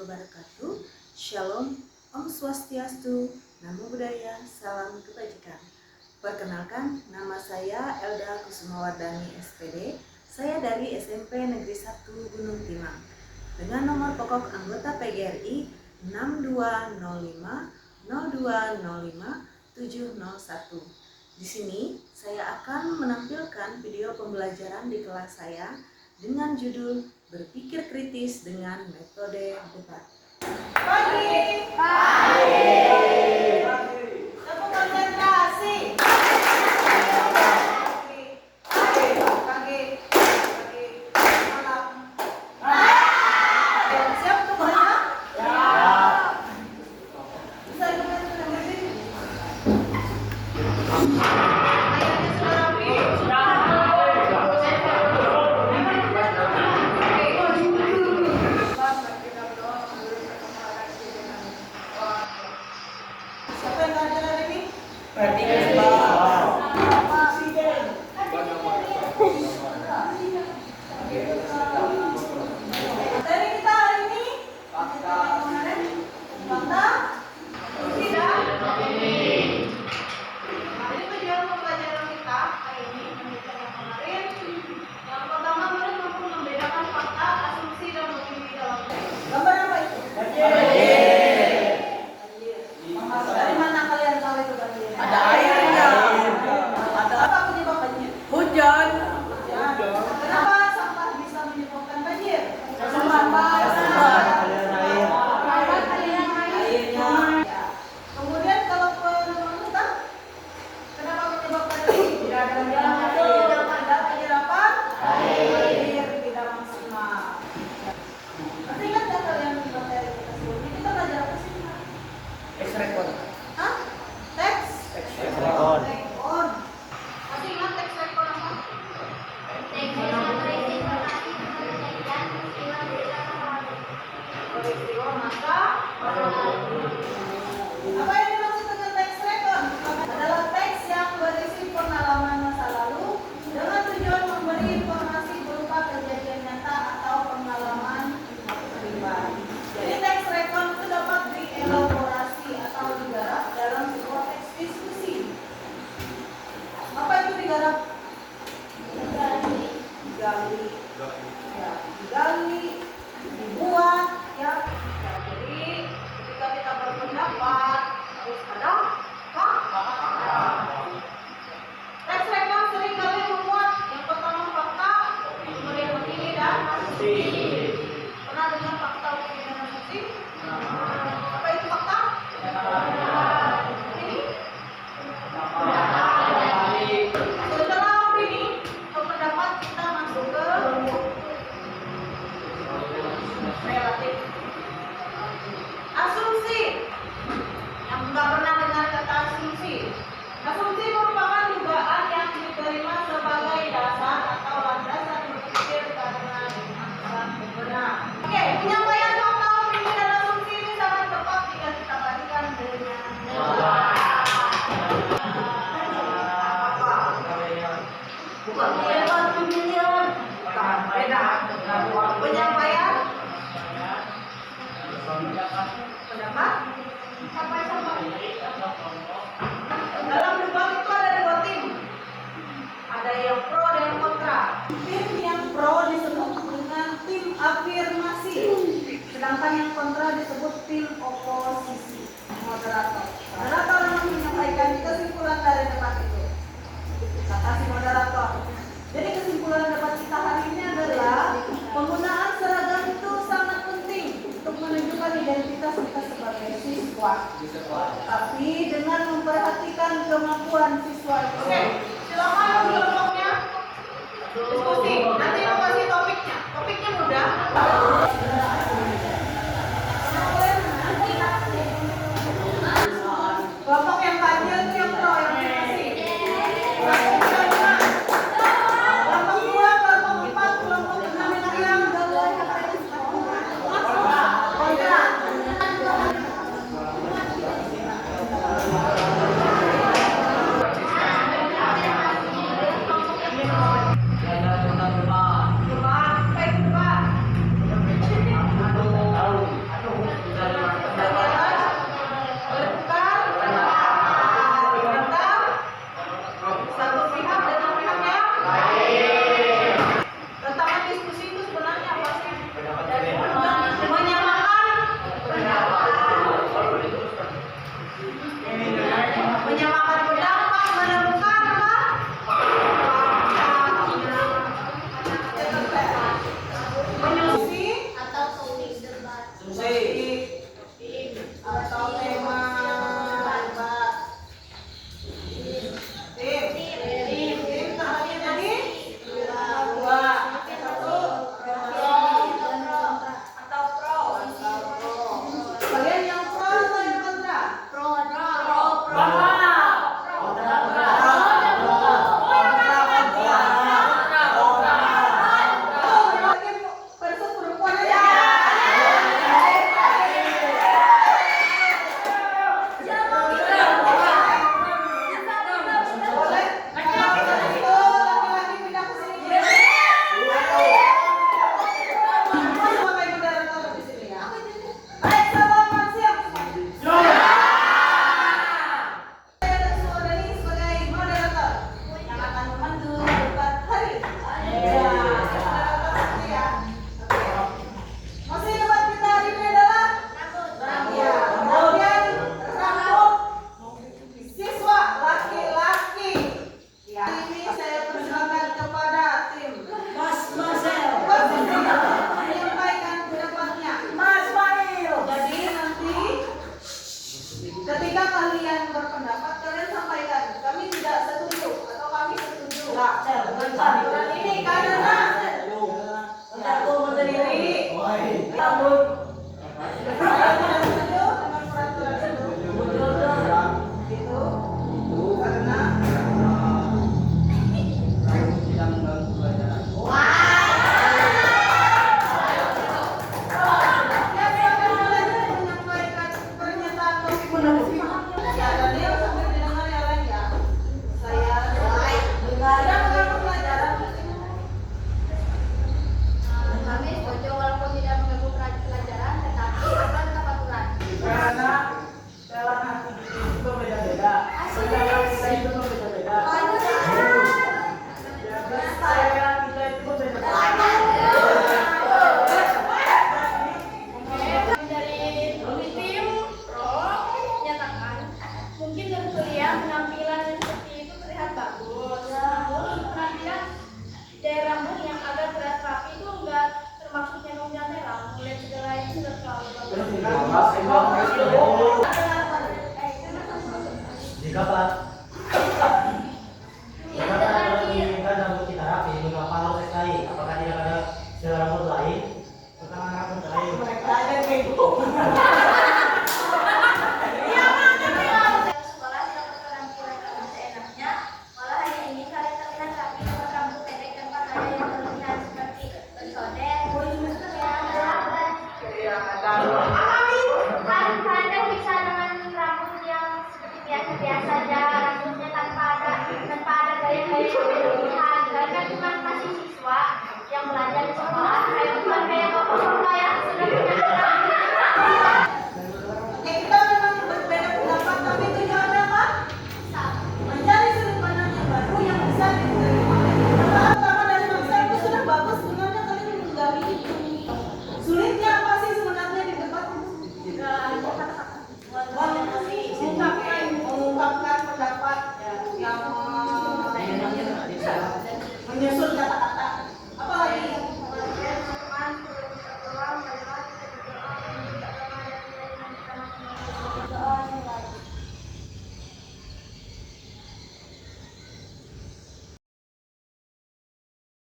wabarakatuh. Shalom, Om Swastiastu, Namo Buddhaya, Salam Kebajikan. Perkenalkan, nama saya Elda Kusumawardani SPD. Saya dari SMP Negeri 1 Gunung Timang. Dengan nomor pokok anggota PGRI 6205 0205 701. Di sini saya akan menampilkan video pembelajaran di kelas saya dengan judul Berpikir Kritis dengan Metode Debat. Pagi. Tepuk konsentrasi. Pagi. Malam. Siap semuanya? Bisa ikut dengan sini. Ayahnya sudah rapi? Siapa yang hadir hari ini? Materi kita hari ini fakta, tidak. Jadi tujuan pembelajaran kita hari ini melanjutkan yang kemarin. Yang pertama, murid mampu membedakan fakta, asumsi, dan opini dalam teks. Gambar apa itu? Banjir. Dari mana kalian tahu itu banjir? Ada airnya. Apa penyebab banjir? Hujan. Kenapa sampah bisa menyebabkan banjir? Airnya. Ya. Kemudian kalau penemuan hutan, kenapa menyebabkan banjir? Tidak ada penyerapan air tidak maksimal. Masih ingat nggak kalian di materi kita sebelumnya? Kita belajar apa sih? Ekstraktor. Hah? Teks? Ekstraktor. Rekon. Masih ingat teks rekon apa? Peristiwa masa apa yang dimaksud dengan teks rekon? Adalah teks yang berisi pengalaman masa lalu dengan tujuan memberi informasi berupa kejadian nyata atau pengalaman pribadi. Jadi teks rekon itu dapat dielaborasi atau digarap dalam sebuah teks diskusi. Apa itu digarap? Digali, ya, digali, dibuat, ya. Jadi ketika kita berpendapat harus ada fakta. Teks rekon seringkali memuat yang pertama fakta, kemudian opini dan asumsi. Pernah dengar fakta, opini dan asumsi? Apa itu fakta? Opini? Setelah opini atau pendapat kita masuk ke relatif. Asumsi. Yang nggak pernah dengar kata asumsi. Asumsi merupakan dugaan yang diterima sebagai dasar atau landasan berpikir karena dianggap benar. Oke, penyampaian fakta, opini dan asumsi ini sangat tepat jika kita bandingkan dengan bukan pemilihan. Beda. Penyampaian pendapat dalam debat itu ada dua tim, ada yang pro dan yang kontra. Tim yang pro disebut dengan tim afirmasi, sedangkan yang kontra disebut tim oposisi. Moderator yang menyampaikan kesimpulan dari debat itu. Kata si moderator. Jadi kesimpulan debat kita hari ini adalah penggunaan seragam itu sangat penting untuk menunjukkan identitas kita sebagai siswa. Tapi dengan memperhatikan kemampuan siswa itu. Oke, silakan kelompoknya diskusi. Nanti mau kasih topiknya. Topiknya mudah. rapi, mengapa harus es lain? Apakah tidak ada selera rambut lain? Potongan rambut lain. Mereka ada kayak gitu. Sekolah tidak berpenampilan rambut seenaknya, malah hanya ingin kalian terlihat rapi dengan rambut pendek dan pakaian yang terlihat seperti bersodet. Kalian bisa dengan rambut yang seperti biasa-biasa saja, rambutnya tanpa ada gaya-gaya yang berlebihan. Kalian cuma masih siswa yang belajar di sekolah, bukan kayak bapak-bapak yang sudah punya anak. Kita memang berbeda pendapat, tapi tujuannya apa? Mencari sudut pandang yang baru yang bisa diterima. Pertama dari bangsa itu sudah bagus, sebenarnya kalian menggali itu. Sulitnya apa sih sebenarnya di debat itu? Mengungkapkan pendapat yang menyusun kata